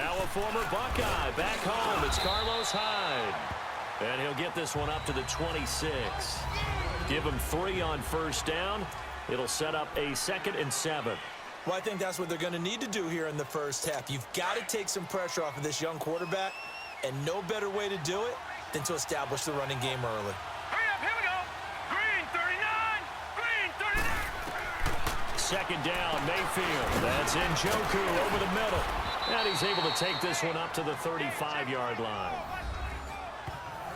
Now a former Buckeye back home. It's Carlos Hyde. And he'll get this one up to the 26. Give him 3 on first down. It'll set up a 2nd and 7. Well, I think that's what they're going to need to do here in the first half. You've got to take some pressure off of this young quarterback, and no better way to do it than to establish the running game early. Hurry up, here we go. Green 39, green 39. 2nd down, Mayfield. That's Njoku over the middle. And he's able to take this one up to the 35-yard line.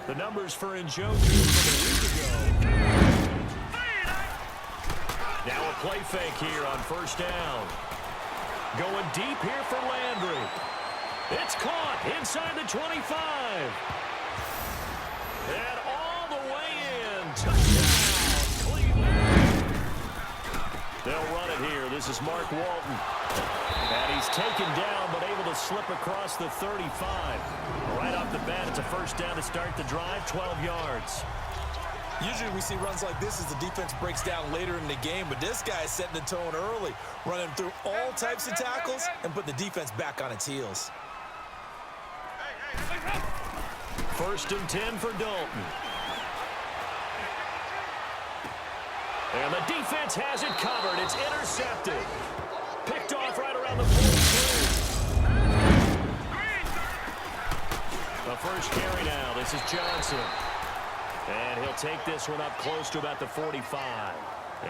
The numbers for Njoku from a week ago. Now a play fake here on first down. Going deep here for Landry. It's caught inside the 25. And all the way in. Touchdown, Cleveland. They'll run it here. This is Mark Walton. And he's taken down, but able to slip across the 35. Right off the bat, it's a first down to start the drive, 12 yards. Usually we see runs like this as the defense breaks down later in the game, but this guy is setting the tone early, running through all types of tackles and put the defense back on its heels. 1st and 10 for Dalton. And the defense has it covered. It's intercepted. Picked off right around the 42. The first carry now. This is Johnson. And he'll take this one up close to about the 45.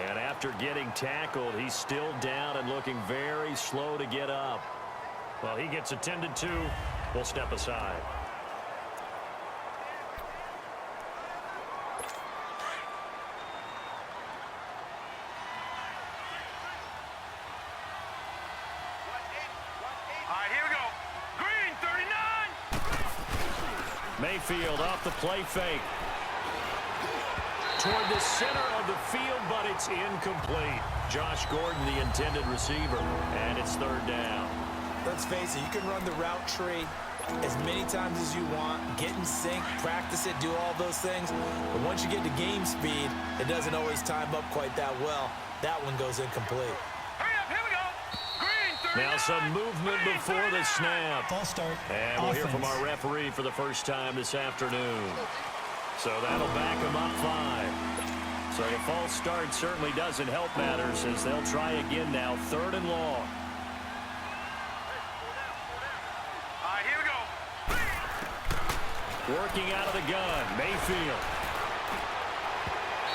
And after getting tackled, he's still down and looking very slow to get up. Well, he gets attended to. We'll step aside. Mayfield off the play fake. Toward the center of the field, but it's incomplete. Josh Gordon, the intended receiver, and it's 3rd down. Let's face it, you can run the route tree as many times as you want, get in sync, practice it, do all those things. But once you get to game speed, it doesn't always time up quite that well. That one goes incomplete. Now some movement before the snap. False start. And we'll hear from our referee for the first time this afternoon. So that'll back him up 5. So a false start certainly doesn't help matters as they'll try again now. 3rd and long. Here we go. Working out of the gun, Mayfield.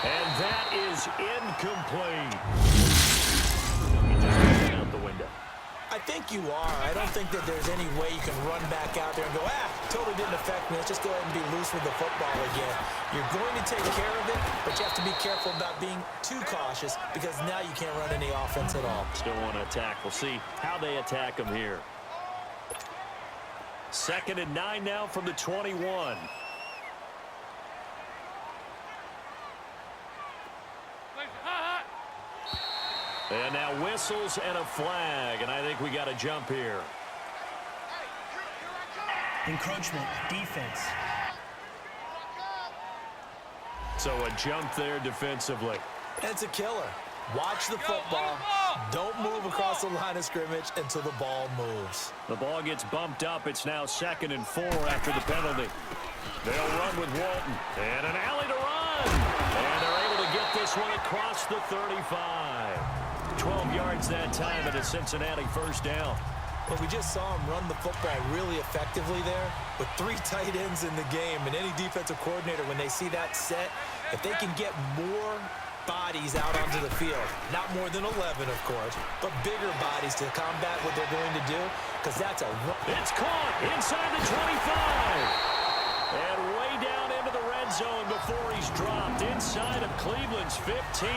And that is incomplete. He just went out the window. I think you are. I don't think that there's any way you can run back out there and go, totally didn't affect me. Let's just go ahead and be loose with the football again. You're going to take care of it, but you have to be careful about being too cautious because now you can't run any offense at all. Still want to attack. We'll see how they attack him here. 2nd and 9 now from the 21. And now whistles and a flag, and I think we got a jump here. Encroachment, defense. So a jump there defensively. And it's a killer. Watch the football. Don't move across the line of scrimmage until the ball moves. The ball gets bumped up. It's now 2nd and 4 after the penalty. They'll run with Walton. And an alley to run. And they're able to get this one across the 35. 12 yards that time and a Cincinnati first down. But we just saw him run the football really effectively there with 3 tight ends in the game. And any defensive coordinator, when they see that set, if they can get more bodies out onto the field, not more than 11, of course, but bigger bodies to combat what they're going to do, because that's a run. It's caught inside the 25. And way down into the red zone before he's dropped inside of Cleveland's 15.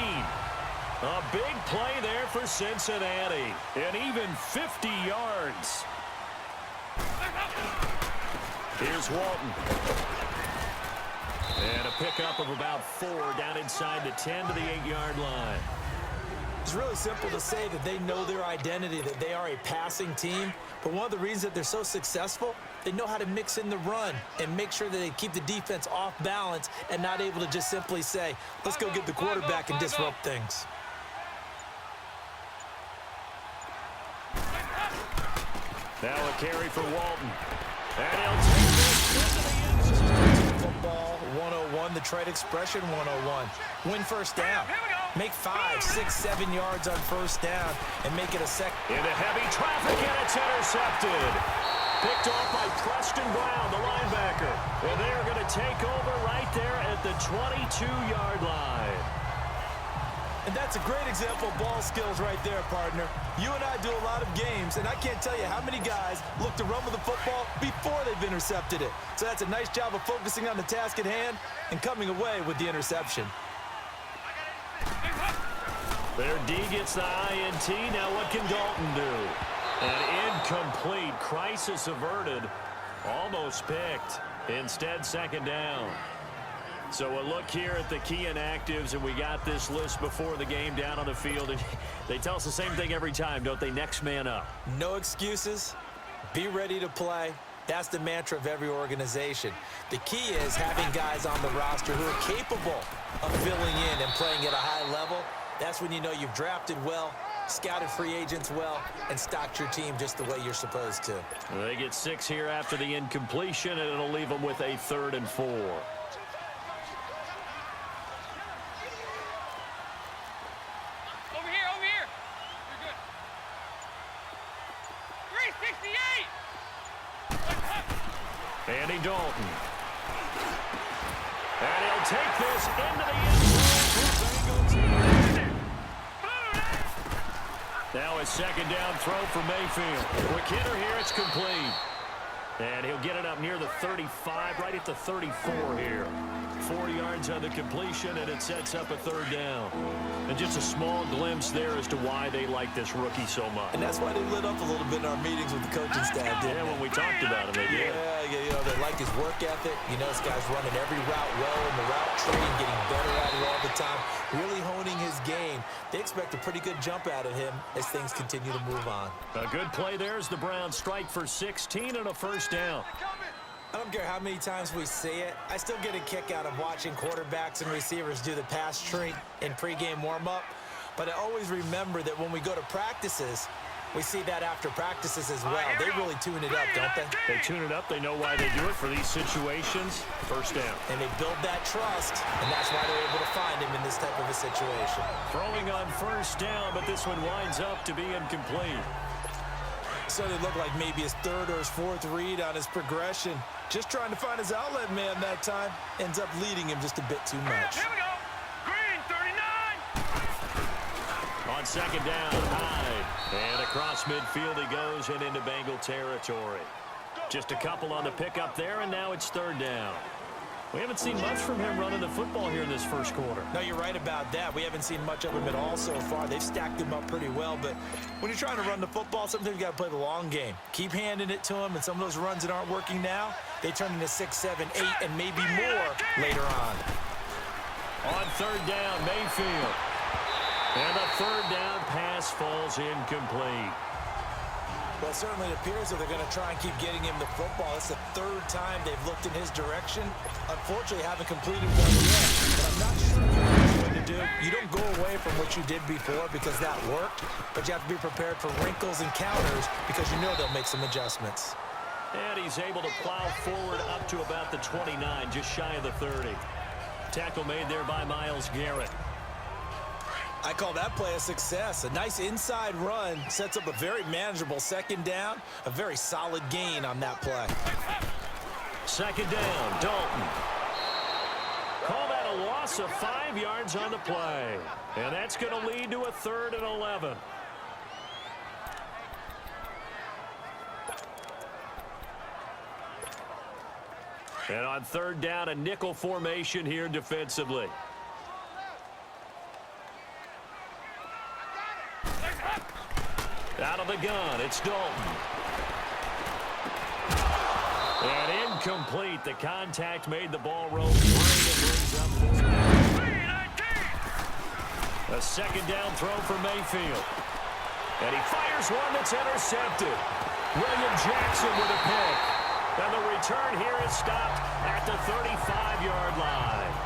A big play there for Cincinnati. And even 50 yards. Here's Walton. And a pickup of about 4 down inside the 10 to the 8-yard line. It's really simple to say that they know their identity, that they are a passing team. But one of the reasons that they're so successful, they know how to mix in the run and make sure that they keep the defense off balance and not able to just simply say, let's go get the quarterback and disrupt things. Now a carry for Walton. And he'll take this into the end zone. Football 101, the trade expression 101. Win first down. Make 5, 6, 7 yards on first down and make it a second. Into heavy traffic, and it's intercepted. Picked off by Preston Brown, the linebacker. And they're going to take over right there at the 22-yard line. And that's a great example of ball skills right there, partner. You and I do a lot of games, and I can't tell you how many guys look to run with the football before they've intercepted it. So that's a nice job of focusing on the task at hand and coming away with the interception. Their D gets the INT. Now what can Dalton do? An incomplete. Crisis averted. Almost picked. Instead, second down. So a look here at the key inactives, and we got this list before the game down on the field. And they tell us the same thing every time, don't they? Next man up. No excuses. Be ready to play. That's the mantra of every organization. The key is having guys on the roster who are capable of filling in and playing at a high level. That's when you know you've drafted well, scouted free agents well, and stocked your team just the way you're supposed to. They get 6 here after the incompletion, and it'll leave them with a 3rd and 4. Andy Dalton. And he'll take this into the end zone. Now a second down throw for Mayfield. Quick hitter here, it's complete. And he'll get it up near the 35, right at the 34 here. 4 yards on the completion, and it sets up a 3rd down. And just a small glimpse there as to why they like this rookie so much. And that's why they lit up a little bit in our meetings with the coaching staff, didn't they? When we talked about him, they did. Yeah, you know, they like his work ethic. You know, this guy's running every route well in the route tree and getting better at it all the time, really honing his game. They expect a pretty good jump out of him as things continue to move on. A good play there as the Browns strike for 16 and a first down. I don't care how many times we see it. I still get a kick out of watching quarterbacks and receivers do the pass tree in pregame warm-up. But I always remember that when we go to practices, we see that after practices as well. They really tune it up, don't they? They tune it up. They know why they do it for these situations. First down. And they build that trust, and that's why they're able to find him in this type of a situation. Throwing on first down, but this one winds up to be incomplete. So they look like maybe his 3rd or his 4th read on his progression. Just trying to find his outlet man that time. Ends up leading him just a bit too much. Here we go. Green, 39. On second down, Hyde. And across midfield he goes and into Bengal territory. Just a couple on the pickup there, and now it's 3rd down. We haven't seen much from him running the football here in this first quarter. No, you're right about that. We haven't seen much of him at all so far. They've stacked him up pretty well, but when you're trying to run the football, sometimes you got to play the long game. Keep handing it to him, and some of those runs that aren't working now, they turn into 6, 7, 8, and maybe more later on. On 3rd down, Mayfield. And the 3rd down pass falls incomplete. Well, it certainly appears that they're going to try and keep getting him the football. It's the 3rd time they've looked in his direction. Unfortunately, haven't completed one yet, but I'm not sure what he's going to do. You don't go away from what you did before because that worked, but you have to be prepared for wrinkles and counters because you know they'll make some adjustments. And he's able to plow forward up to about the 29, just shy of the 30. Tackle made there by Myles Garrett. I call that play a success. A nice inside run sets up a very manageable second down. A very solid gain on that play. Second down, Dalton. Call that a loss of 5 yards on the play. And that's going to lead to a 3rd and 11. And on 3rd down, a nickel formation here defensively. Out of the gun, it's Dalton. And incomplete. The contact made the ball roll free and brings up 4. A second down throw for Mayfield. And he fires one that's intercepted. William Jackson with a pick. And the return here is stopped at the 35-yard line.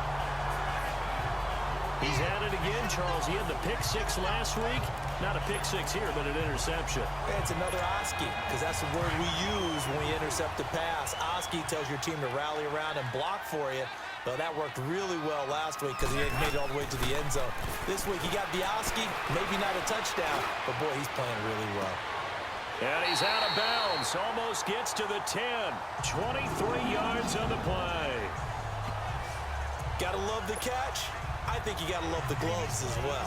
He's at it again, Charles. He had the pick 6 last week. Not a pick six here, but an interception. Hey, it's another Oski, because that's the word we use when we intercept a pass. Oski tells your team to rally around and block for you. Well, that worked really well last week because he made it all the way to the end zone. This week, he got the Oski, maybe not a touchdown, but, boy, he's playing really well. And he's out of bounds. Almost gets to the 10. 23 yards on the play. Gotta love the catch. I think you gotta love the gloves as well.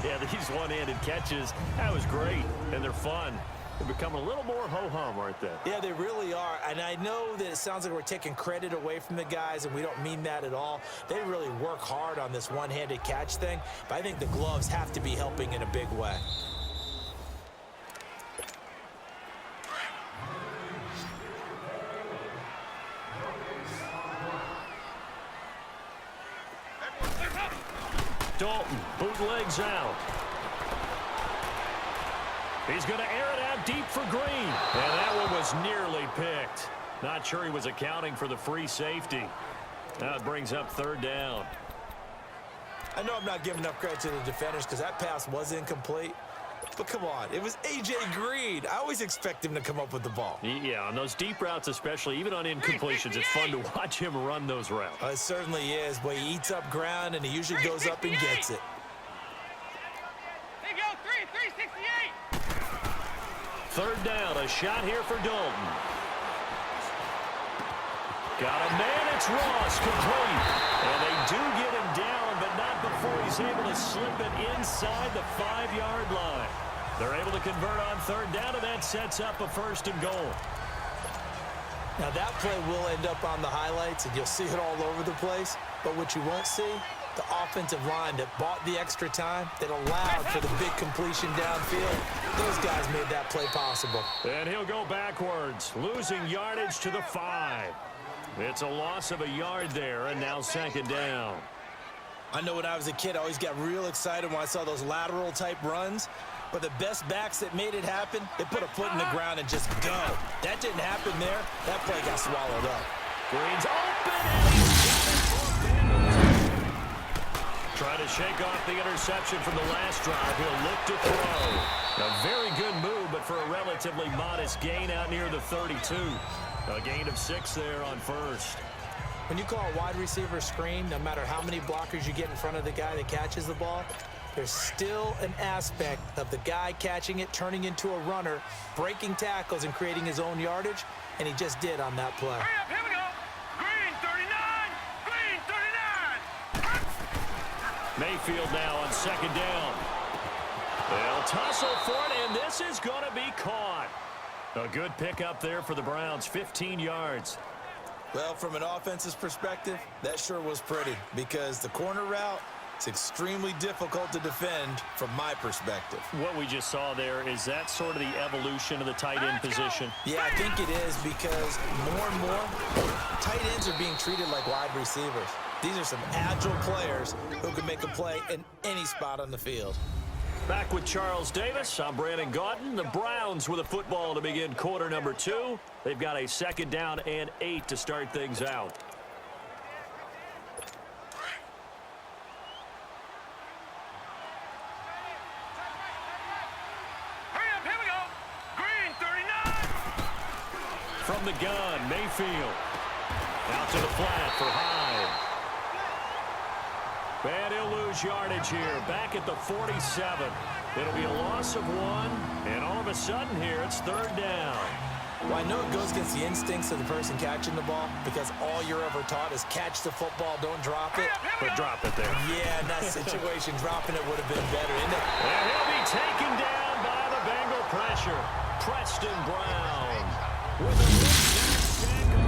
Yeah, these one-handed catches, that was great, and they're fun. They're becoming a little more ho-hum, aren't they? Yeah, they really are. And I know that it sounds like we're taking credit away from the guys, and we don't mean that at all. They really work hard on this one-handed catch thing, but I think the gloves have to be helping in a big way. Dalton bootlegs out. He's going to air it out deep for Green. And that one was nearly picked. Not sure he was accounting for the free safety. Now it brings up third down. I know I'm not giving enough credit to the defenders because that pass was incomplete. But come on, it was A.J. Green. I always expect him to come up with the ball. Yeah, on those deep routes especially, even on incompletions, it's fun to watch him run those routes. It certainly is, but he eats up ground and he usually goes up and gets it. There you go, 368. Third down, a shot here for Dalton. Got a man, it's Ross, complete. And they do get him down, but not before he's able to slip it inside the 5-yard line. They're able to convert on third down, and that sets up a first and goal. Now that play will end up on the highlights, and you'll see it all over the place. But what you won't see, the offensive line that bought the extra time, that allowed for the big completion downfield. Those guys made that play possible. And he'll go backwards, losing yardage to the 5. It's a loss of a yard there, and now second down. I know when I was a kid, I always got real excited when I saw those lateral-type runs. But the best backs that made it happen, they put a foot in the ground and just go. That didn't happen there. That play got swallowed up. Green's open, and he's got it. Try to shake off the interception from the last drive. He'll look to throw. A very good move, but for a relatively modest gain out near the 32. A gain of 6 there on first. When you call a wide receiver screen, no matter how many blockers you get in front of the guy that catches the ball, there's still an aspect of the guy catching it, turning into a runner, breaking tackles and creating his own yardage, and he just did on that play. Hurry up, here we go. Green 39. Green 39. Mayfield now on second down. They'll tussle for it, and this is going to be caught. A good pickup there for the Browns, 15 yards. Well, from an offensive perspective, that sure was pretty because the corner route, it's extremely difficult to defend from my perspective. What we just saw there, is that sort of the evolution of the tight end position? Yeah, I think it is because more and more, tight ends are being treated like wide receivers. These are some agile players who can make a play in any spot on the field. Back with Charles Davis, I'm Brandon Gaudin. The Browns with a football to begin quarter number 2. They've got a second down and 8 to start things out. Hurry up, here we go. Green 39. From the gun, Mayfield. Out to the flat for Hyde. And he'll lose yardage here, back at the 47. It'll be a loss of 1, and all of a sudden here, it's third down. Well, I know it goes against the instincts of the person catching the ball because all you're ever taught is catch the football, don't drop it. But drop it there. Yeah, in that situation, dropping it would have been better, isn't it? And he'll be taken down by the Bengal pressure. Preston Brown with a big tackle.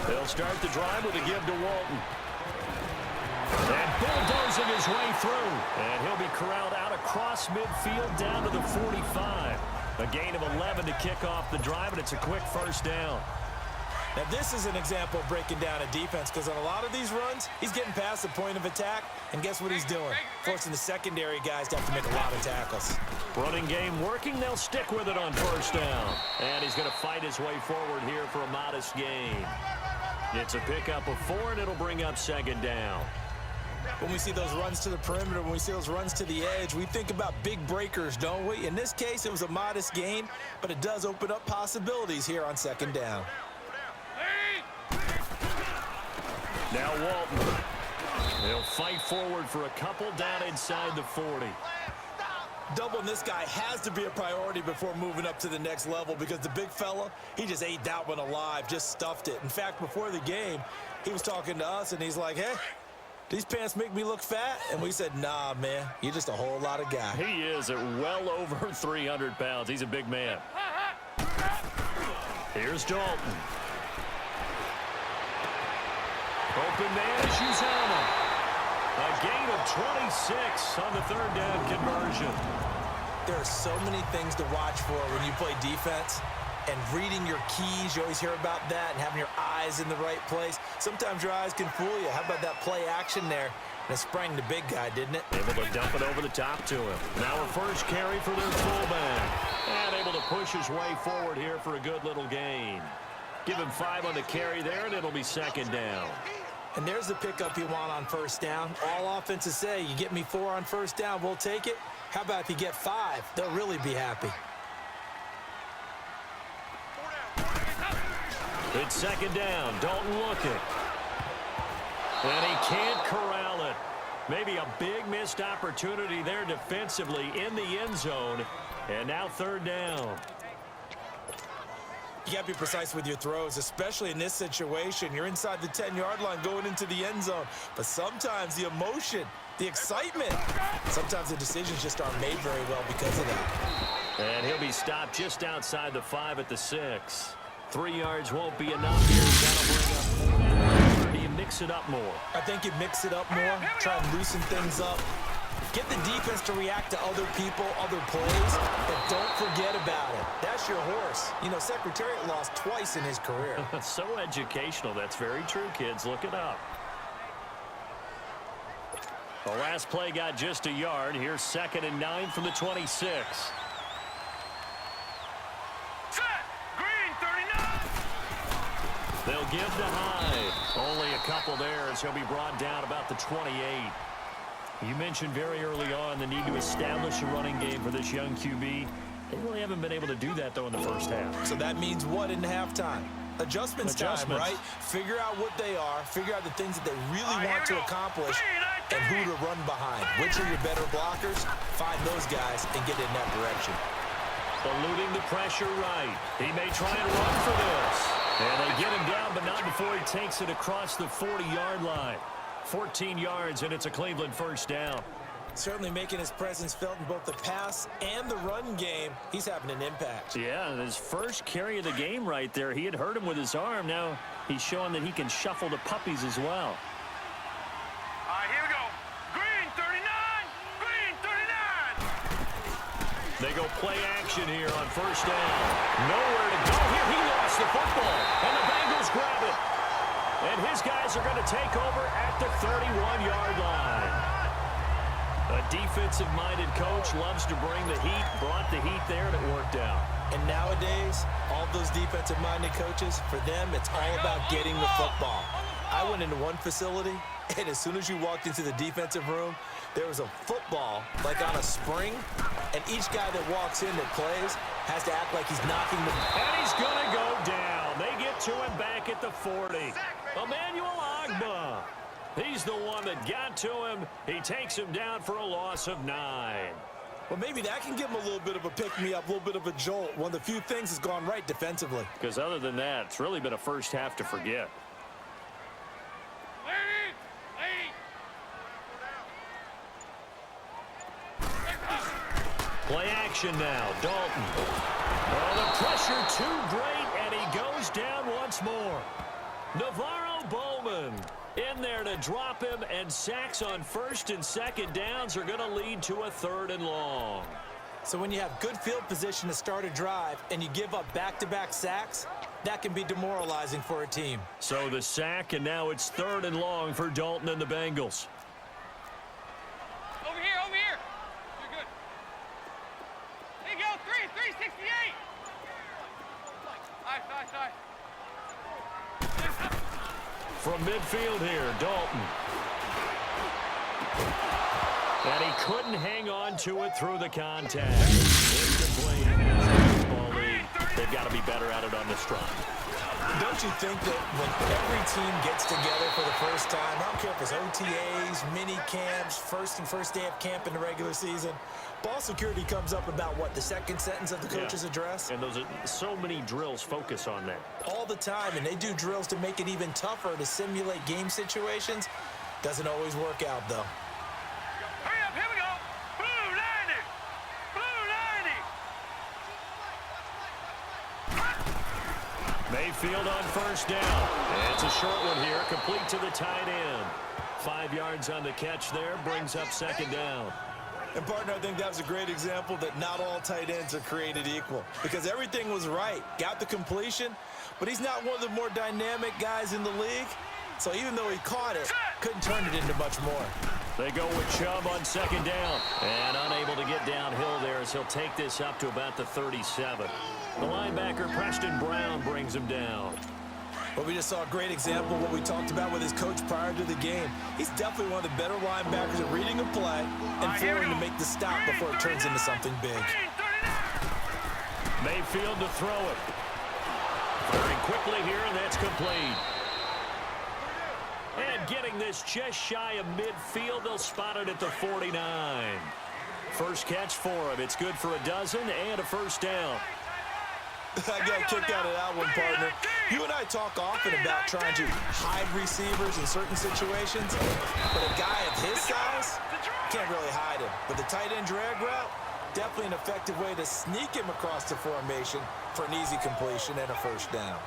They'll start the drive with a give to Walton. And bulldozing his way through. And he'll be corralled out across midfield down to the 45. A gain of 11 to kick off the drive, and it's a quick first down. Now, this is an example of breaking down a defense because on a lot of these runs, he's getting past the point of attack, and guess what he's doing? Forcing the secondary guys to have to make a lot of tackles. Running game working. They'll stick with it on first down. And he's going to fight his way forward here for a modest gain. It's a pickup of 4, and it'll bring up second down. When we see those runs to the perimeter, when we see those runs to the edge, we think about big breakers, don't we? In this case, it was a modest gain, but it does open up possibilities here on second down. Now Walton. He'll fight forward for a couple down inside the 40. Doubling this guy has to be a priority before moving up to the next level because the big fella, he just ate that one alive, just stuffed it. In fact, before the game, he was talking to us, and he's like, hey, these pants make me look fat? And we said, nah, man, you're just a whole lot of guy. He is at well over 300 pounds. He's a big man. Here's Dalton. Open man is Uzama. A gain of 26 on the third down conversion. There are so many things to watch for when you play defense. And reading your keys, you always hear about that, and having your eyes in the right place. Sometimes your eyes can fool you. How about that play action there? And it sprang the big guy, didn't it? Able to dump it over the top to him. Now a first carry for their fullback. And able to push his way forward here for a good little gain. Give him 5 on the carry there, and it'll be second down. And there's the pickup you want on first down. All offenses say, you get me 4 on first down, we'll take it. How about if you get 5? They'll really be happy. It's second down. Dalton looking. And he can't corral it. Maybe a big missed opportunity there defensively in the end zone. And now third down. You got to be precise with your throws, especially in this situation. You're inside the 10-yard line going into the end zone. But sometimes the emotion, the excitement, sometimes the decisions just aren't made very well because of that. And he'll be stopped just outside the 5 at the 6. 3 yards won't be enough here. That'll bring up 4. Or do you mix it up more? I think you mix it up more, try and loosen things up. Get the defense to react to other people, other plays, but don't forget about it. That's your horse. You know, Secretariat lost twice in his career. So educational. That's very true, kids. Look it up. The last play got just a yard. Here's 2nd and 9 from the 26. They'll give to Hyde. Only a couple there as he'll be brought down about the 28. You mentioned very early on the need to establish a running game for this young QB. They really haven't been able to do that, though, in the first half. So that means what in halftime? Adjustments time, right? Figure out what they are, figure out the things that they really want to accomplish, and who to run behind. Which are your better blockers? Find those guys and get in that direction. Eluding the pressure right. He may try and run for this. And they get him down, but not before he takes it across the 40-yard line. 14 yards, and it's a Cleveland first down. Certainly making his presence felt in both the pass and the run game. He's having an impact. Yeah, his first carry of the game right there. He had hurt him with his arm. Now he's showing that he can shuffle the puppies as well. All right, here we go. Green 39. Green 39. They go play action here on first down. Nowhere to go here. He lost the football, and the Bengals grab it. And his guys are going to take over at the 31-yard line. A defensive-minded coach loves to bring the heat, brought the heat there, and it worked out. And nowadays, all those defensive-minded coaches, for them, it's all about getting the football. I went into one facility, and as soon as you walked into the defensive room, there was a football, like on a spring, and each guy that walks in that plays has to act like he's knocking the... And he's going to go down. They get to him back at the 40. Emmanuel Ogbah. He's the one that got to him. He takes him down for a loss of 9. Well, maybe that can give him a little bit of a pick-me-up, a little bit of a jolt. One of the few things that's gone right defensively. Because other than that, it's really been a first half to forget. Play action now. Dalton. Oh, the pressure too great, and he goes down once more. Navarro Bowman in there to drop him, and sacks on first and second downs are going to lead to a 3rd and long. So when you have good field position to start a drive and you give up back-to-back sacks, that can be demoralizing for a team. So the sack, and now it's 3rd and long for Dalton and the Bengals. Over here, over here. You're good. There you go, 368. Sorry. From midfield here, Dalton. And he couldn't hang on to it through the contact. Incomplete. Football league. They've got to be better at it on this drive. Don't you think that when every team gets together for the first time, I don't care if it's OTAs, mini camps, first day of camp in the regular season, ball security comes up about what, the second sentence of the coach's address? And those are so many drills focus on that. All the time, and they do drills to make it even tougher to simulate game situations. Doesn't always work out, though. Hurry up, here we go. Blue 90. Blue 90. Mayfield on first down. It's a short one here, complete to the tight end. 5 yards on the catch there, brings up second down. And, partner, I think that was a great example that not all tight ends are created equal, because everything was right. Got the completion, but he's not one of the more dynamic guys in the league. So even though he caught it, couldn't turn it into much more. They go with Chubb on second down. And unable to get downhill there as he'll take this up to about the 37. The linebacker, Preston Brown, brings him down. Well, we just saw a great example of what we talked about with his coach prior to the game. He's definitely one of the better linebackers at reading a play and flowing to make the stop before it turns into something big. Mayfield to throw it. Firing quickly here, and that's complete. And getting this just shy of midfield, they'll spot it at the 49. First catch for him. It's good for a dozen and a first down. I got a kick out of that one, partner. You and I talk often about trying to hide receivers in certain situations, but a guy of his size can't really hide him. But the tight end drag route, definitely an effective way to sneak him across the formation for an easy completion and a first down.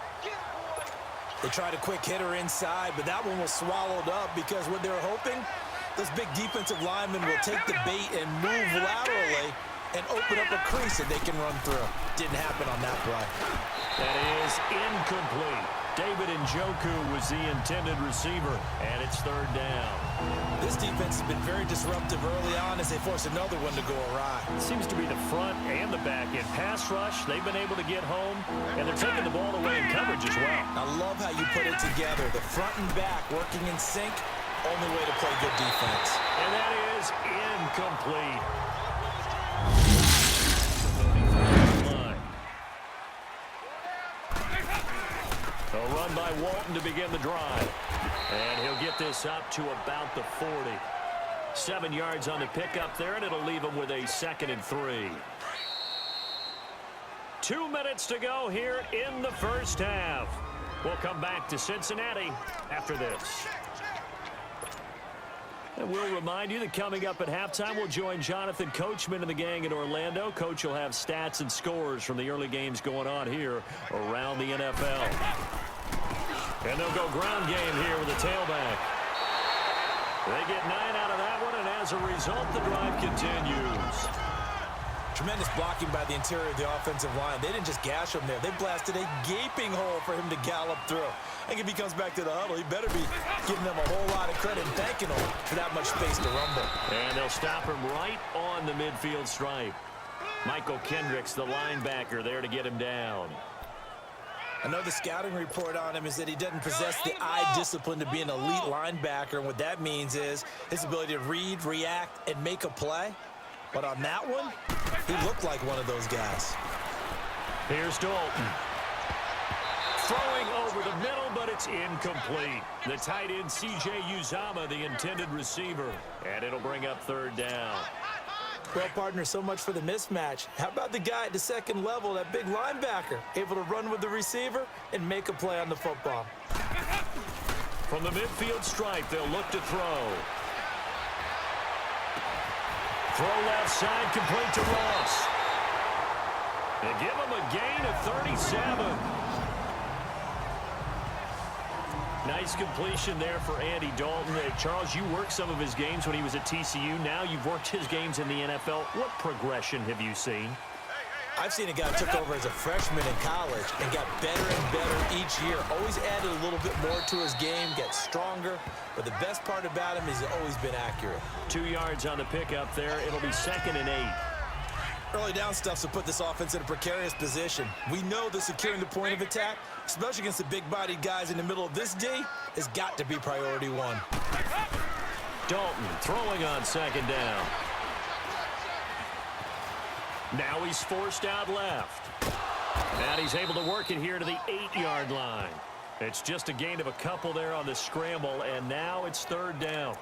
They tried a quick hitter inside, but that one was swallowed up because what they were hoping, those big defensive linemen will take the bait and move laterally and open up a crease that they can run through. Didn't happen on that play. That is incomplete. David Njoku was the intended receiver, and it's third down. This defense has been very disruptive early on as they force another one to go awry. It seems to be the front and the back in pass rush. They've been able to get home, and they're taking the ball away in coverage as well. I love how you put it together. The front and back working in sync, only way to play good defense. And that is incomplete. A run by Walton to begin the drive. And he'll get this up to about the 40. 7 yards on the pickup there, and it'll leave him with a 2nd and 3. 2 minutes to go here in the first half. We'll come back to Cincinnati after this. And we'll remind you that coming up at halftime, we'll join Jonathan Coachman and the gang in Orlando. Coach will have stats and scores from the early games going on here around the NFL. And they'll go ground game here with a tailback. They get 9 out of that one, and as a result, the drive continues. Tremendous blocking by the interior of the offensive line. They didn't just gash him there. They blasted a gaping hole for him to gallop through. I think if he comes back to the huddle, he better be giving them a whole lot of credit and thanking them for that much space to rumble. And they'll stop him right on the midfield stripe. Michael Kendricks, the linebacker, there to get him down. I know the scouting report on him is that he doesn't possess the eye discipline to be an elite linebacker, and what that means is his ability to read, react, and make a play. But on that one, he looked like one of those guys. Here's Dalton. Throwing over the middle, but it's incomplete. The tight end, C.J. Uzomah, the intended receiver. And it'll bring up third down. Well, partner, so much for the mismatch. How about the guy at the second level, that big linebacker, able to run with the receiver and make a play on the football? From the midfield stripe, they'll look to throw. Throw left side, complete to Ross. They give him a gain of 37. Nice completion there for Andy Dalton. Charles, you worked some of his games when he was at TCU. Now you've worked his games in the NFL. What progression have you seen? I've seen a guy who took over as a freshman in college and got better and better each year. Always added a little bit more to his game, gets stronger. But the best part about him is he's always been accurate. 2 yards on the pickup there. It'll be 2nd and 8. Early down stuff's to put this offense in a precarious position. We know that securing the point of attack, especially against the big-bodied guys in the middle of this D, has got to be priority one. Dalton throwing on second down. Now he's forced out left. And he's able to work it here to the 8-yard line. It's just a gain of a couple there on the scramble, and now it's third down.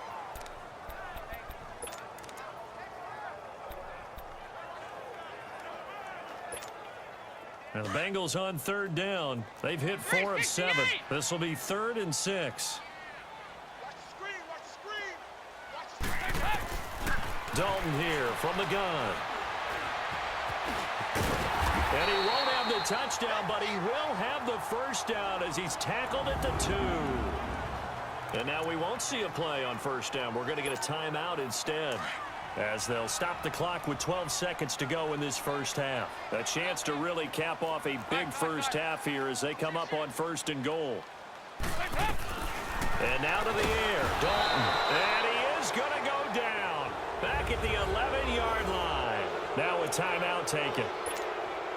And the Bengals on third down. They've hit 4 of 7. This will be 3rd and 6. Dalton here from the gun. And he won't have the touchdown, but he will have the first down as he's tackled at the 2. And now we won't see a play on first down. We're going to get a timeout instead, as they'll stop the clock with 12 seconds to go in this first half. A chance to really cap off a big first half here as they come up on 1st and goal. And now to the air, Dalton. And he is going to go down back at the 11-yard line. Now a timeout taken.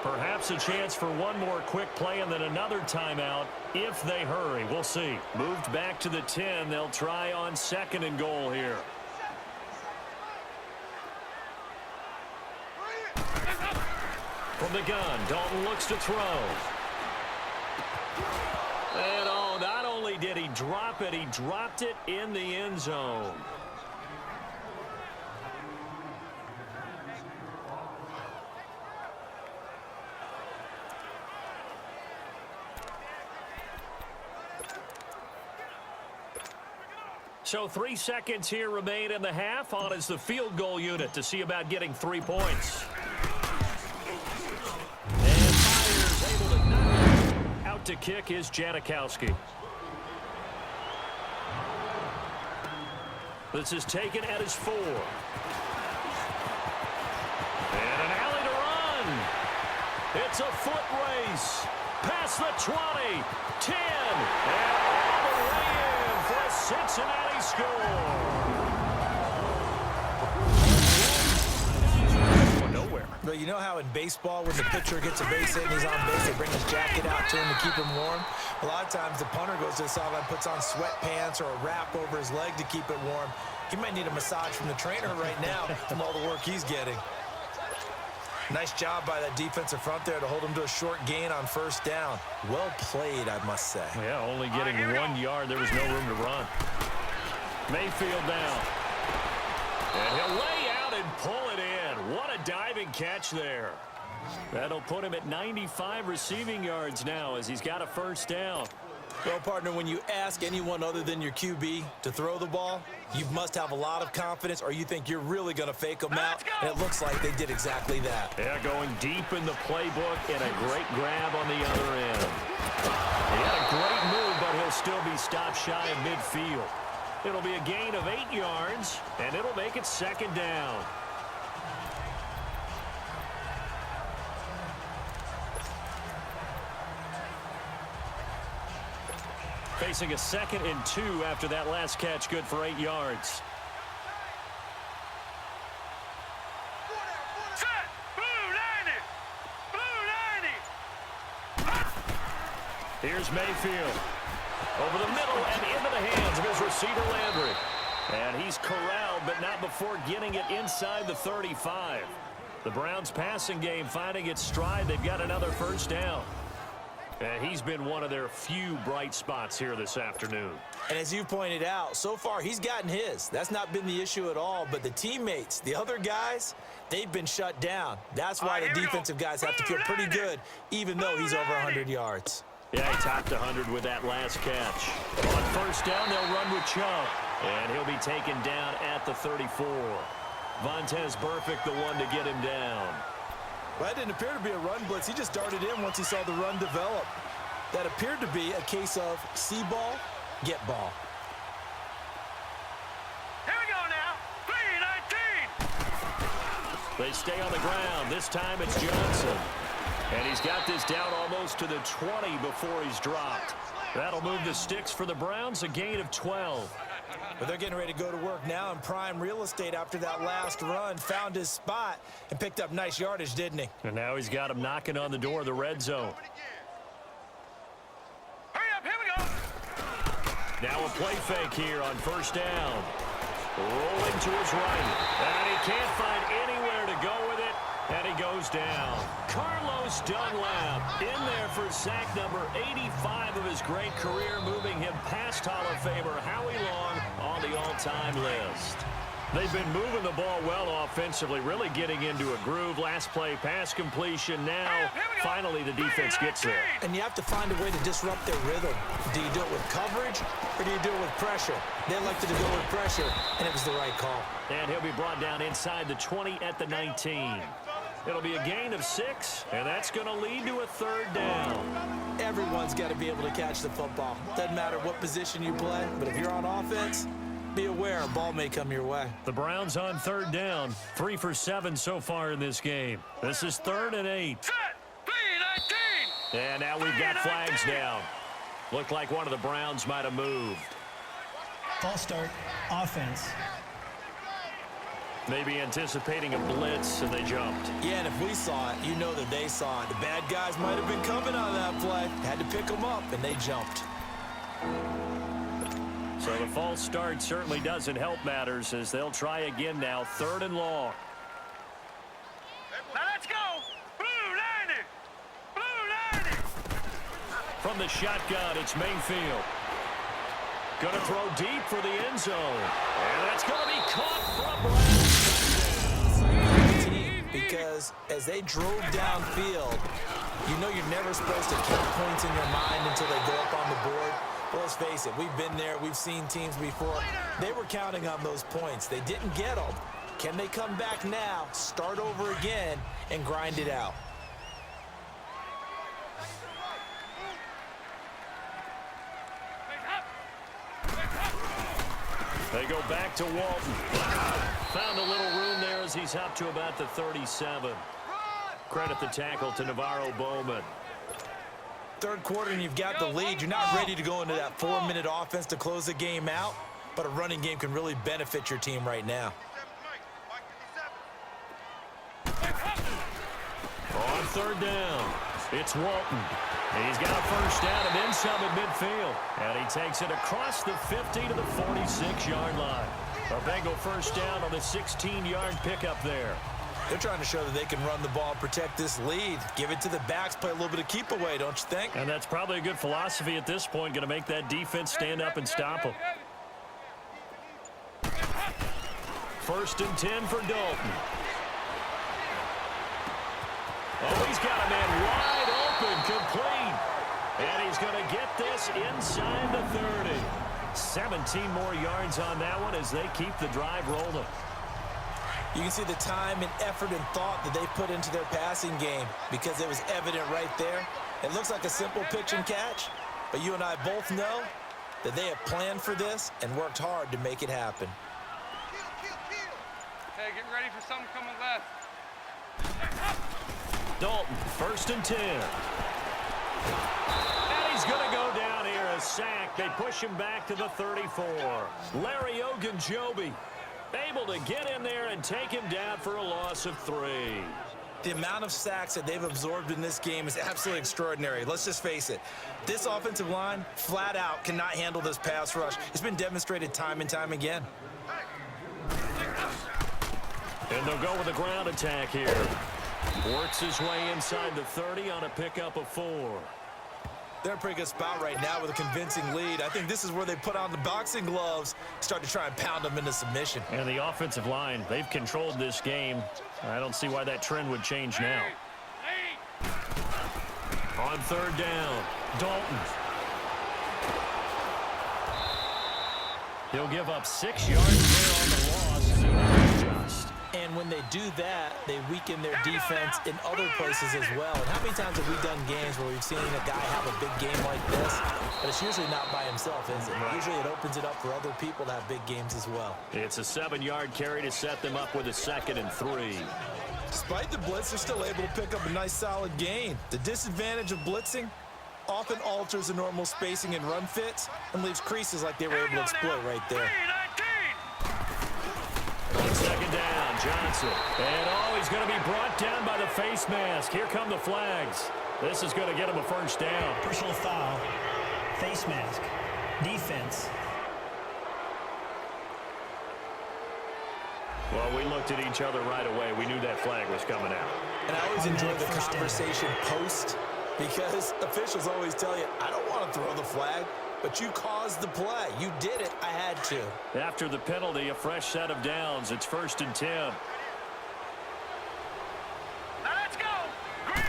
Perhaps a chance for one more quick play and then another timeout if they hurry. We'll see. Moved back to the 10. They'll try on 2nd and goal here. From the gun, Dalton looks to throw. And oh, not only did he drop it, he dropped it in the end zone. So 3 seconds here remain in the half. On is the field goal unit to see about getting 3 points. And Myers able to knock it. Out to kick is Janikowski. This is taken at his 4. And an alley to run. It's a foot race. Past the 20, 10, and all the way in for a Cincinnati score. Nowhere. But you know how in baseball, when the pitcher gets a base hit and he's on base, they bring his jacket out to him to keep him warm? A lot of times the punter goes to the sideline, puts on sweatpants or a wrap over his leg to keep it warm. He might need a massage from the trainer right now from all the work he's getting. Nice job by that defensive front there to hold him to a short gain on first down. Well played, I must say. Yeah, only getting 1 yard. There was no room to run. Mayfield down. And he'll lay out and pull it in. What a diving catch there. That'll put him at 95 receiving yards now as he's got a first down. Well, partner, when you ask anyone other than your QB to throw the ball, you must have a lot of confidence or you think you're really going to fake them out, and it looks like they did exactly that. Yeah, going deep in the playbook and a great grab on the other end. He had a great move, but he'll still be stopped shy of midfield. It'll be a gain of 8 yards, and it'll make it 2nd down. Facing a 2nd and 2 after that last catch, good for 8 yards. Set! Blue 90! Blue 90! Here's Mayfield. Over the middle and into the hands of his receiver, Landry. And he's corralled, but not before getting it inside the 35. The Browns' passing game finding its stride. They've got another first down. And he's been one of their few bright spots here this afternoon. And as you pointed out, so far he's gotten his. That's not been the issue at all. But the teammates, the other guys, they've been shut down. That's why the defensive guys have to feel pretty good, even though he's over 100 yards. Yeah, he topped 100 with that last catch. On first down, they'll run with Chubb. And he'll be taken down at the 34. Vontaze Burfict, the one to get him down. Well, that didn't appear to be a run blitz. He just darted in once he saw the run develop. That appeared to be a case of see ball, get ball. Here we go now. 3-19. They stay on the ground. This time it's Johnson. And he's got this down almost to the 20 before he's dropped. That'll move the sticks for the Browns, a gain of 12. But they're getting ready to go to work now in prime real estate after that last run. Found his spot and picked up nice yardage, didn't he? And now he's got him knocking on the door of the red zone. Hurry up, here we go. Now a play fake here on first down. Rolling to his right. And he can't find anywhere to go with it. And he goes down. Carlos Dunlap in there for sack number 85 of his great career, moving him past Hall of Famer Howie Long on the all-time list. They've been moving the ball well offensively, really getting into a groove. Last play, pass completion. Now, finally, the defense gets there. And you have to find a way to disrupt their rhythm. Do you do it with coverage, or do you do it with pressure? They elected to go with pressure, and it was the right call. And he'll be brought down inside the 20 at the 19. It'll be a gain of 6, and that's going to lead to a 3rd down. Everyone's got to be able to catch the football. Doesn't matter what position you play, but if you're on offense, be aware a ball may come your way. The Browns on 3rd down, 3 for 7 so far in this game. This is 3rd and 8. And now we've got flags down. Looked like one of the Browns might have moved. False start, offense. Maybe anticipating a blitz, and they jumped. Yeah, and if we saw it, you know that they saw it. The bad guys might have been coming on that play. Had to pick them up, and they jumped. So the false start certainly doesn't help matters as they'll try again now, 3rd and long. Now let's go! Blue 90! Blue 90! From the shotgun, it's Mayfield. Going to throw deep for the end zone. And that's going to be caught from Browns. Because as they drove downfield, you know you're never supposed to count points in your mind until they go up on the board. Well, let's face it, we've been there. We've seen teams before. They were counting on those points. They didn't get them. Can they come back now, start over again, and grind it out? They go back to Walton. Found a little room there as he's up to about the 37. Credit the tackle to Navarro Bowman. 3rd quarter and you've got the lead. You're not ready to go into that 4-minute offense to close the game out, but a running game can really benefit your team right now. On 3rd down, it's Walton. He's got a 1st down and then some at midfield. And he takes it across the 50 to the 46-yard line. A Bengal 1st down on the 16-yard pickup there. They're trying to show that they can run the ball and protect this lead. Give it to the backs, play a little bit of keep away, don't you think? And that's probably a good philosophy at this point, going to make that defense stand up and stop them. 1st and 10 for Dalton. Oh, he's got a man wide open, complete. And he's going to get this inside the 30. 17 more yards on that one as they keep the drive rolling. You can see the time and effort and thought that they put into their passing game because it was evident right there. It looks like a simple pitch and catch, but you and I both know that they have planned for this and worked hard to make it happen. Hey, get ready for something coming left. Dalton, 1st and 10. And he's going to go down here, a sack. They push him back to the 34. Larry Ogunjobi able to get in there and take him down for a loss of 3. The amount of sacks that they've absorbed in this game is absolutely extraordinary. Let's just face it. This offensive line, flat out, cannot handle this pass rush. It's been demonstrated time and time again. And they'll go with a ground attack here. Works his way inside the 30 on a pickup of 4. They're in a pretty good spot right now with a convincing lead. I think this is where they put on the boxing gloves, start to try and pound them into submission. And the offensive line, they've controlled this game. I don't see why that trend would change now. On 3rd down, Dalton. He'll give up 6 yards there on the loss. And when they do that, they weaken their defense in other places as well. And how many times have we done games where we've seen a guy have a big game like this? But it's usually not by himself, is it? Right. Usually it opens it up for other people to have big games as well. It's a 7-yard carry to set them up with a 2nd and 3. Despite the blitz, they're still able to pick up a nice solid gain. The disadvantage of blitzing often alters the normal spacing and run fits and leaves creases like they were able to exploit right there. On 2nd down, Johnson. And he's going to be brought down by the face mask. Here come the flags. This is going to get him a 1st down. Personal foul, face mask, defense. Well, we looked at each other right away. We knew that flag was coming out. And I always enjoy the conversation post because officials always tell you, I don't want to throw the flag, but you caused the play. You did it. I had to. After the penalty, a fresh set of downs. It's 1st and 10. Now let's go. Green.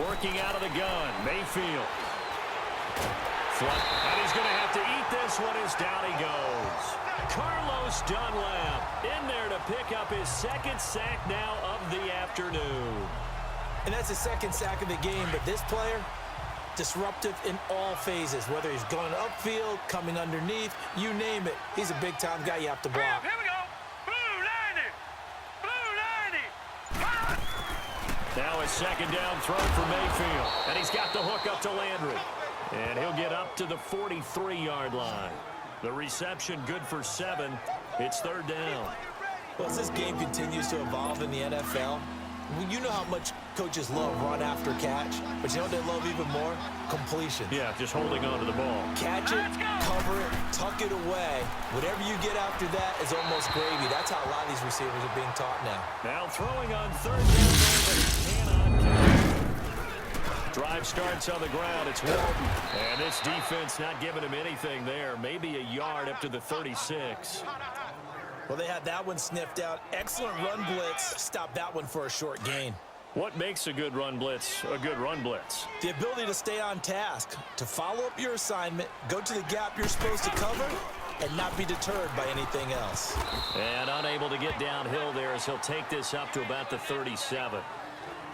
Working out of the gun, Mayfield. And he's going to have to eat this one as down he goes. Carlos Dunlap in there to pick up his 2nd sack now of the afternoon. And that's his 2nd sack of the game, but this player, disruptive in all phases, whether he's going upfield, coming underneath, you name it. He's a big-time guy you have to block. Here we go. Blue 90. Now his 2nd down throw for Mayfield. And he's got the hook up to Landry. And he'll get up to the 43-yard line. The reception good for 7. It's 3rd down. Well, as this game continues to evolve in the NFL, you know how much coaches love run after catch, but you know what they love even more? Completion. Yeah, just holding on to the ball. Catch it, cover it, tuck it away. Whatever you get after that is almost gravy. That's how a lot of these receivers are being taught now. Now throwing on 3rd down, but he cannot catch. Drive starts on the ground. It's Walton. And this defense not giving him anything there. Maybe a yard up to the 36. Well, they had that one sniffed out. Excellent run blitz. Stop that one for a short gain. What makes a good run blitz a good run blitz? The ability to stay on task, to follow up your assignment, go to the gap you're supposed to cover, and not be deterred by anything else. And unable to get downhill there as he'll take this up to about the 37.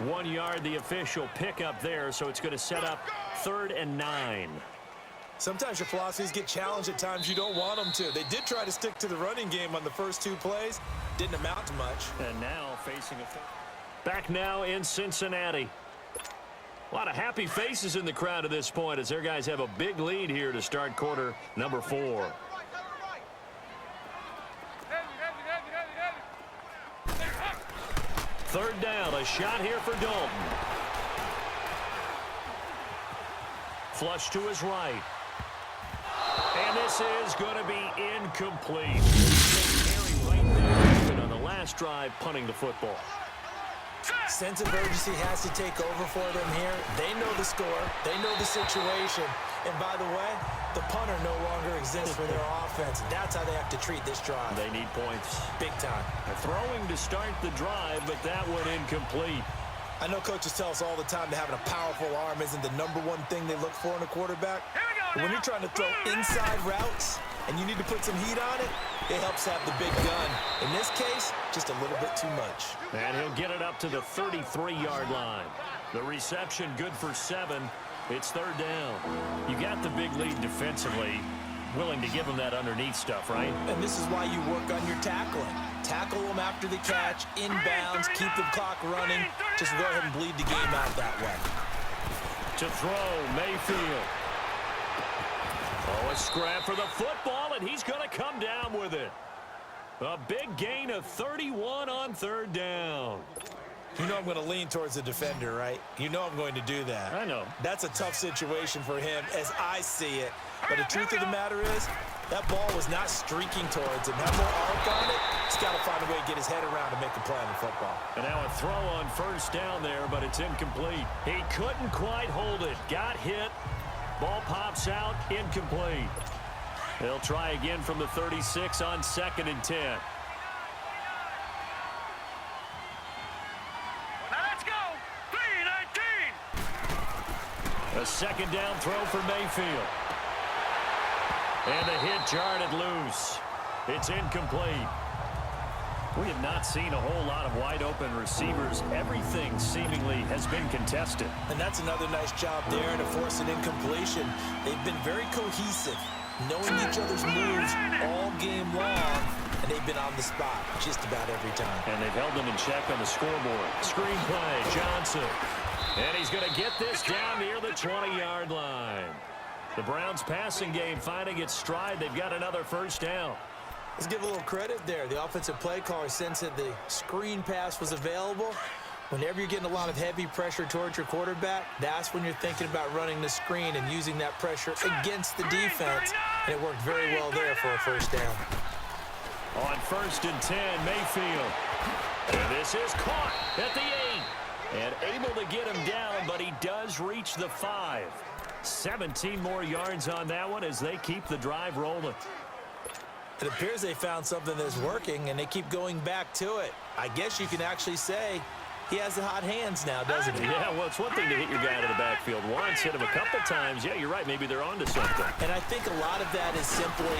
1 yard, the official pickup there, so it's going to set up 3rd and 9. Sometimes your philosophies get challenged at times you don't want them to. They did try to stick to the running game on the first 2 plays. Didn't amount to much. And now facing a... Back now in Cincinnati. A lot of happy faces in the crowd at this point as their guys have a big lead here to start quarter number 4. Third down, a shot here for Dalton. Flush to his right. And this is going to be incomplete. Carry right there on the last drive, punting the football. Sense of urgency has to take over for them here. They know the score. They know the situation. And by the way, the punter no longer exists for their offense. That's how they have to treat this drive. They need points. Big time. They're throwing to start the drive, but that one incomplete. I know coaches tell us all the time that having a powerful arm isn't the #1 thing they look for in a quarterback. But when you're trying to throw inside routes and you need to put some heat on it, it helps have the big gun. In this case, just a little bit too much. And he'll get it up to the 33-yard line. The reception good for 7. It's 3rd down. You got the big lead defensively. Willing to give them that underneath stuff, right? And this is why you work on your tackling. Tackle them after the catch, inbounds, keep the clock running. Just go ahead and bleed the game out that way. To throw, Mayfield. Oh, a scrap for the football, and he's going to come down with it. A big gain of 31 on 3rd down. You know I'm going to lean towards the defender, right? You know I'm going to do that. I know. That's a tough situation for him as I see it. But the truth of the matter is, that ball was not streaking towards him. Have more arc on it. He's got to find a way to get his head around and make a play on the football. And now a throw on 1st down there, but it's incomplete. He couldn't quite hold it. Got hit. Ball pops out. Incomplete. They'll try again from the 36 on 2nd and 10. A 2nd down throw for Mayfield. And the hit jarred loose. It's incomplete. We have not seen a whole lot of wide-open receivers. Everything seemingly has been contested. And that's another nice job there to force an incompletion. They've been very cohesive, knowing each other's moves all game long, and they've been on the spot just about every time. And they've held them in check on the scoreboard. Screen play, Johnson. And he's going to get this down near the 20-yard line. The Browns passing game finding its stride. They've got another 1st down. Let's give a little credit there. The offensive play caller sensed that the screen pass was available. Whenever you're getting a lot of heavy pressure towards your quarterback, that's when you're thinking about running the screen and using that pressure against the defense. And it worked very well there for a 1st down. On 1st and 10, Mayfield. And this is caught at the 8. And able to get him down, but he does reach the 5. 17 more yards on that one as they keep the drive rolling. It appears they found something that's working, and they keep going back to it. I guess you can actually say he has the hot hands now, doesn't he? Yeah, well, it's one thing to hit your guy out of the backfield once, hit him a couple times. Yeah, you're right. Maybe they're onto something. And I think a lot of that is simply...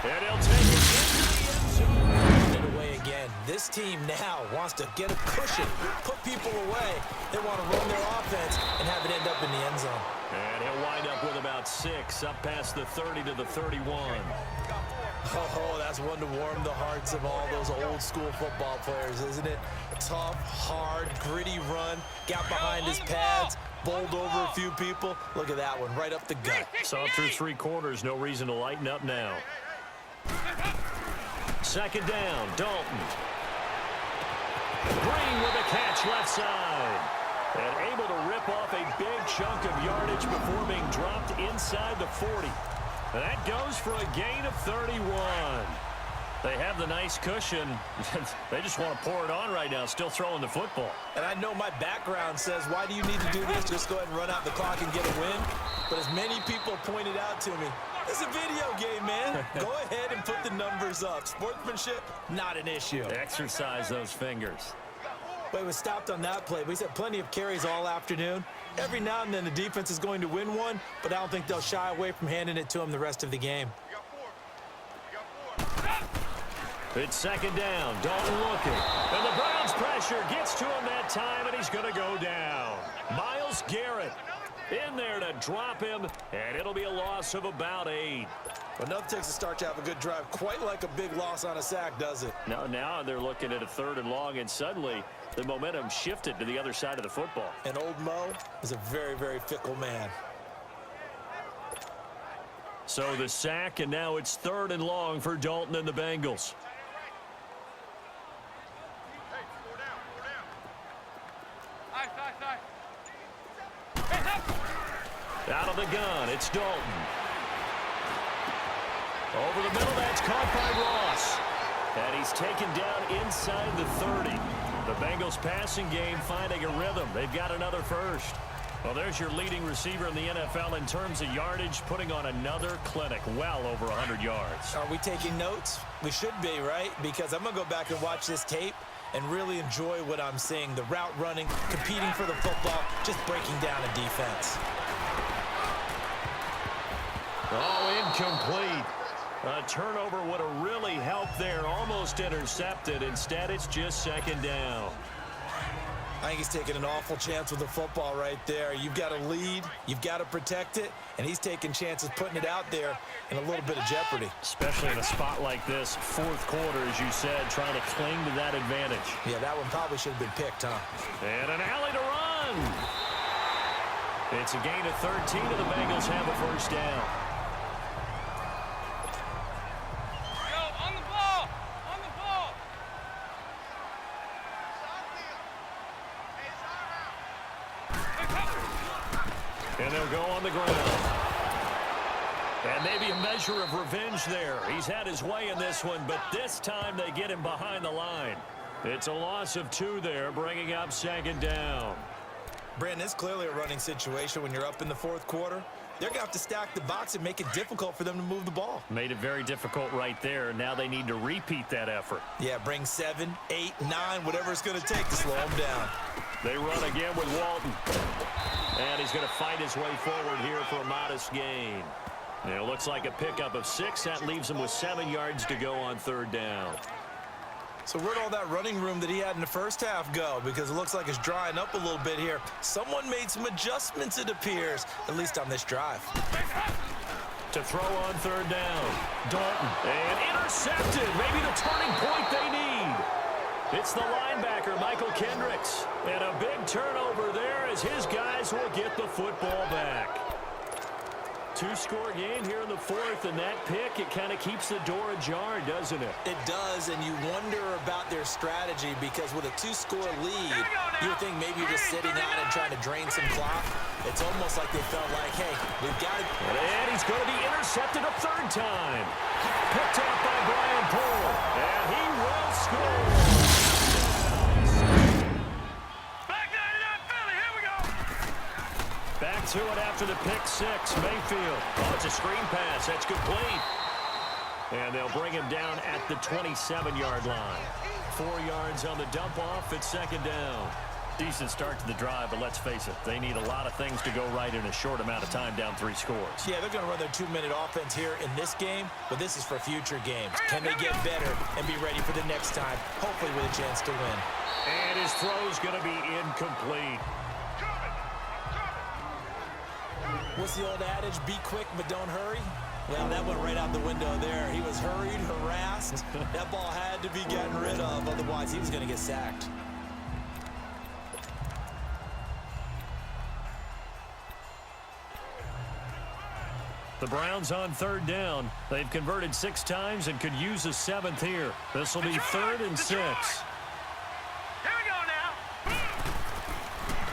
And he'll take it into the end zone. Get away again. This team now wants to get a cushion, put people away. They want to run their offense and have it end up in the end zone. And he'll wind up with about 6, up past the 30 to the 31. Oh, that's one to warm the hearts of all those old school football players, isn't it? Tough, hard, gritty run, got behind his pads, bowled over a few people. Look at that one, right up the gut. So through 3 quarters, no reason to lighten up now. 2nd down, Dalton. Green with a catch left side. And able to rip off a big chunk of yardage before being dropped inside the 40. That goes for a gain of 31. They have the nice cushion. They just want to pour it on right now, still throwing the football. And I know my background says, why do you need to do this? Just go ahead and run out the clock and get a win. But as many people pointed out to me, it's a video game, man. Go ahead and put the numbers up. Sportsmanship, not an issue. Exercise those fingers. But it was stopped on that play. We had plenty of carries all afternoon. Every now and then the defense is going to win one, but I don't think they'll shy away from handing it to him the rest of the game. It's 2nd down. Dalton looking. And the Browns pressure gets to him that time, and he's going to go down. Myles Garrett in there to drop him, and it'll be a loss of about 8. Enough takes a start to have a good drive. Quite like a big loss on a sack, does it? Now they're looking at a 3rd and long, and suddenly the momentum shifted to the other side of the football. And old Mo is a very, very fickle man. So the sack, and now it's 3rd and long for Dalton and the Bengals. Out of the gun, it's Dalton. Over the middle, that's caught by Ross. And he's taken down inside the 30. The Bengals passing game finding a rhythm. They've got another first. Well, there's your leading receiver in the NFL in terms of yardage, putting on another clinic, well over 100 yards. Are we taking notes? We should be, right? Because I'm going to go back and watch this tape and really enjoy what I'm seeing. The route running, competing for the football, just breaking down a defense. Oh, incomplete. A turnover would have really helped there. Almost intercepted. Instead, it's just 2nd down. I think he's taking an awful chance with the football right there. You've got to lead. You've got to protect it. And he's taking chances, putting it out there in a little bit of jeopardy. Especially in a spot like this, 4th quarter, as you said, trying to cling to that advantage. Yeah, that one probably should have been picked, huh? And an alley to run. It's a gain of 13, and the Bengals have a 1st down. And they'll go on the ground. And maybe a measure of revenge there. He's had his way in this one, but this time they get him behind the line. It's a loss of 2 there, bringing up 2nd down. Brandon, it's clearly a running situation when you're up in the 4th quarter. They're going to have to stack the box and make it difficult for them to move the ball. Made it very difficult right there. Now they need to repeat that effort. Yeah, bring 7, 8, 9, whatever it's going to take to slow them down. They run again with Walton. And he's going to fight his way forward here for a modest gain. And it looks like a pickup of 6. That leaves him with 7 yards to go on 3rd down. So where'd all that running room that he had in the first half go? Because it looks like it's drying up a little bit here. Someone made some adjustments, it appears, at least on this drive. To throw on 3rd down. Dalton. And intercepted. Maybe the turning point they need. It's the linebacker, Michael Kendricks. And a big turnover there as his guys will get the football back. Two-score game here in the fourth, and that pick, it kind of keeps the door ajar, doesn't it? It does, and you wonder about their strategy because with a two-score lead, you would think maybe you're just sitting out and trying to drain some clock. It's almost like they felt like, hey, we've got to... And he's going to be intercepted a third time. Picked off by Brian Poole, and he will score. Back 99 Philly, here we go. Back to it after the pick six. Mayfield. Oh, it's a screen pass. That's complete. And they'll bring him down at the 27-yard line. 4 yards on the dump-off. It's second down. Decent start to the drive, but let's face it, they need a lot of things to go right in a short amount of time, down 3 scores. Yeah, they're going to run their 2-minute offense here in this game, but this is for future games. Can they get better and be ready for the next time, hopefully with a chance to win? And his throw's going to be incomplete. What's the old adage? Be quick, but don't hurry. Well, that went right out the window there. He was hurried, harassed. That ball had to be gotten rid of, otherwise he was going to get sacked. The Browns on third down. They've converted 6 times and could use a 7th here. This will be 3rd and 6. Here we go now.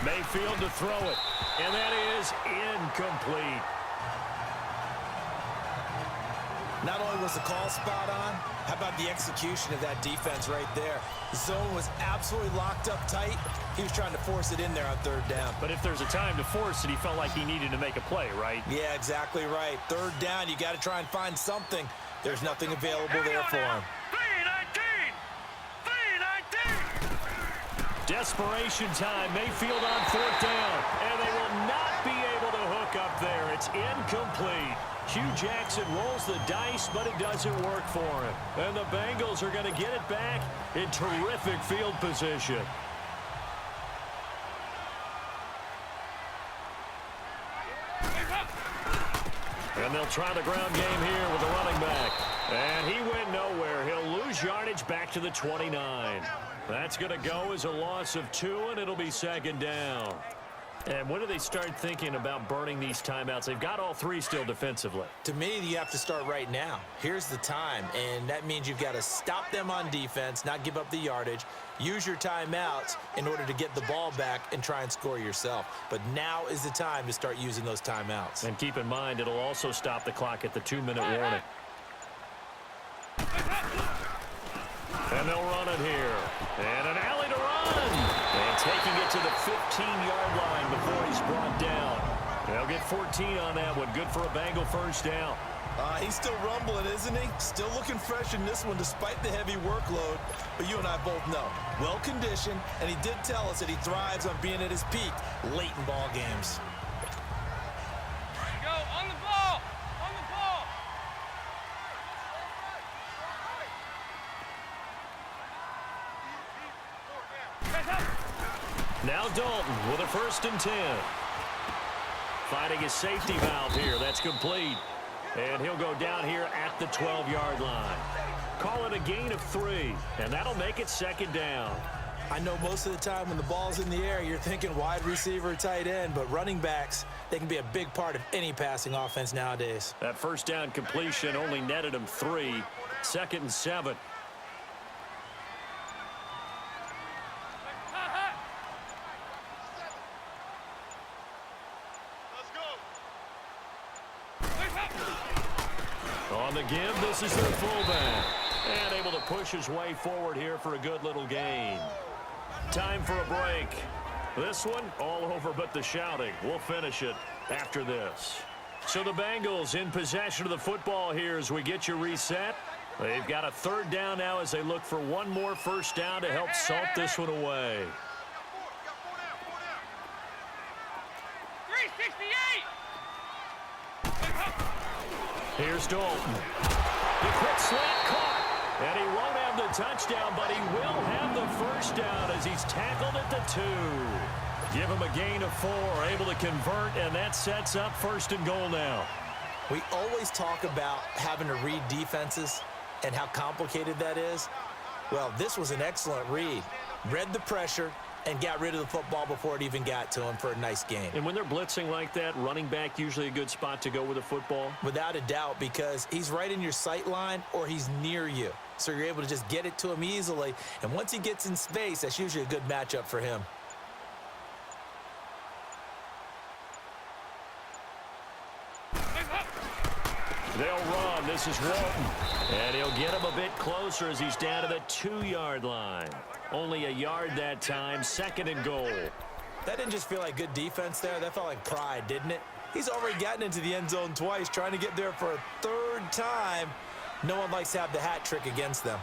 Mayfield to throw it, and that is incomplete. Not only was the call spot on, how about the execution of that defense right there? The zone was absolutely locked up tight. He was trying to force it in there on third down. But if there's a time to force it, he felt like he needed to make a play, right? Yeah, exactly right. Third down, you got to try and find something. There's nothing available there for him. 3-19. Desperation time. Mayfield on 4th down, and they will not be able to hook up there. It's incomplete. Hugh Jackson rolls the dice, but it doesn't work for him. And the Bengals are going to get it back in terrific field position. And they'll try the ground game here with the running back. And he went nowhere. He'll lose yardage back to the 29. That's going to go as a loss of 2, and it'll be second down. And when do they start thinking about burning these timeouts? They've got all 3 still defensively. To me, you have to start right now. Here's the time, and that means you've got to stop them on defense, not give up the yardage, use your timeouts in order to get the ball back and try and score yourself. But now is the time to start using those timeouts. And keep in mind, it'll also stop the clock at the 2-minute warning. And they'll run it here. And an alley to run. And taking it to the 15-yard line before he's brought down. They'll get 14 on that one. Good for a Bengal first down. He's still rumbling, isn't he? Still looking fresh in this one despite the heavy workload. But you and I both know, well-conditioned, and he did tell us that he thrives on being at his peak late in ball games. Go on the ball. On the ball. Now Dalton with a 1st and 10. Finding his safety valve here. That's complete. And he'll go down here at the 12-yard line. Call it a gain of 3, and that'll make it second down. I know most of the time when the ball's in the air, you're thinking wide receiver, tight end, but running backs, they can be a big part of any passing offense nowadays. That first down completion only netted him 3. 2nd and 7. On the give, this is their fullback. And able to push his way forward here for a good little gain. Time for a break. This one, all over but the shouting. We'll finish it after this. So the Bengals in possession of the football here as we get you reset. They've got a 3rd down now as they look for one more first down to help salt this one away. 368. Here's Dalton. The quick slant caught. And he won't have the touchdown, but he will have the first down as he's tackled at the 2. Give him a gain of 4, able to convert, and that sets up 1st and goal now. We always talk about having to read defenses and how complicated that is. Well, this was an excellent read. Read the pressure, and got rid of the football before it even got to him for a nice gain. And when they're blitzing like that, running back usually a good spot to go with the football? Without a doubt, because he's right in your sight line or he's near you. So you're able to just get it to him easily. And once he gets in space, that's usually a good matchup for him. They'll run. This is Walton. And he'll get him a bit closer as he's down to the 2-yard line. Only a yard that time, 2nd and goal. That didn't just feel like good defense there. That felt like pride, didn't it? He's already gotten into the end zone twice, trying to get there for a 3rd time. No one likes to have the hat trick against them.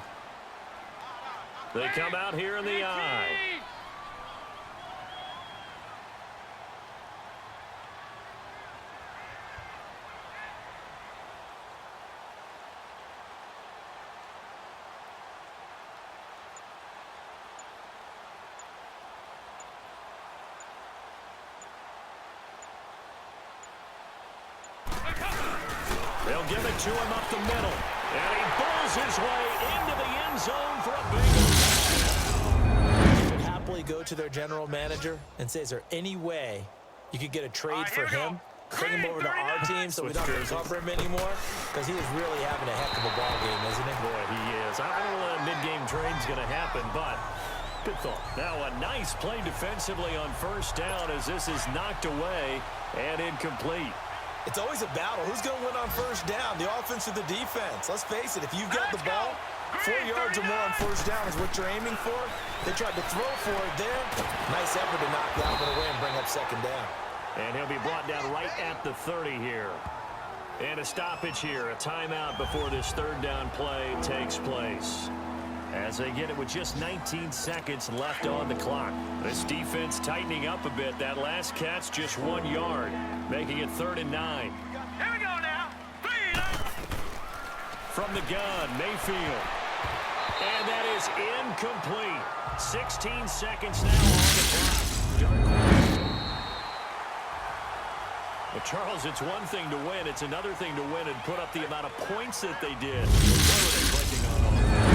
They come out here in the eye. They'll give it to him up the middle. And he pulls his way into the end zone for a big. They could happily go to their general manager and say, is there any way you could get a trade for him? Bring him over to our team so we don't have to cover him anymore? Because he is really having a heck of a ball game, isn't he? Boy, he is. I don't know when a mid-game trade's going to happen, but good thought. Now a nice play defensively on 1st down as this is knocked away and incomplete. It's always a battle. Who's going to win on 1st down, the offense or the defense? Let's face it, if you've got the ball, 4 yards or more on 1st down is what you're aiming for. They tried to throw for it there. Nice effort to knock that one away and bring up 2nd down. And he'll be brought down right at the 30 here. And a stoppage here, a timeout before this 3rd down play takes place. As they get it with just 19 seconds left on the clock. This defense tightening up a bit. That last catch just 1 yard, making it 3rd and 9. Here we go now. 3. From the gun, Mayfield. And that is incomplete. 16 seconds now on the clock. Well, Charles, it's one thing to win. It's another thing to win and put up the amount of points that they did. What were they clicking on offense?